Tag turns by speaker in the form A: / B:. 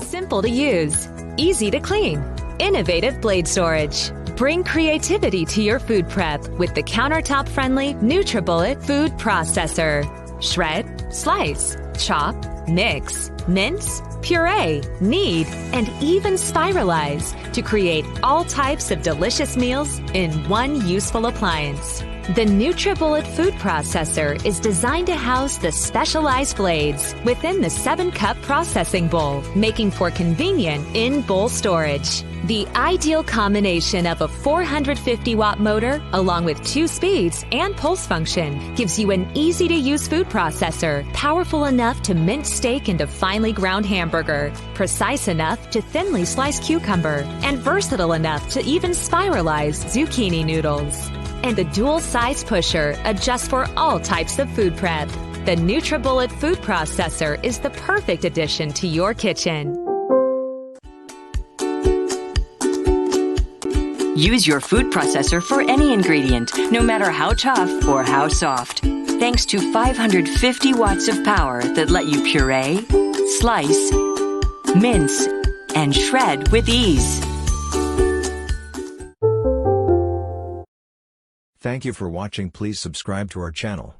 A: Simple to use, easy to clean, innovative blade storage. Bring creativity to your food prep with the countertop-friendly NutriBullet food processor. Shred, slice, chop, mix, mince, puree, knead, and even spiralize to create all types of delicious meals in one useful appliance. The NutriBullet food processor is designed to house the specialized blades within the 7-cup processing bowl, making for convenient in-bowl storage. The ideal combination of a 450-watt motor along with 2 speeds and pulse function gives you an easy-to-use food processor, powerful enough to mince steak into finely ground hamburger, precise enough to thinly slice cucumber, and versatile enough to even spiralize zucchini noodles. And the dual-size pusher adjusts for all types of food prep. The NutriBullet food processor is the perfect addition to your kitchen.
B: Use your food processor for any ingredient, no matter how tough or how soft. Thanks to 550 watts of power that let you puree, slice, mince, and shred with ease.
C: Thank you for watching. Please subscribe to our channel.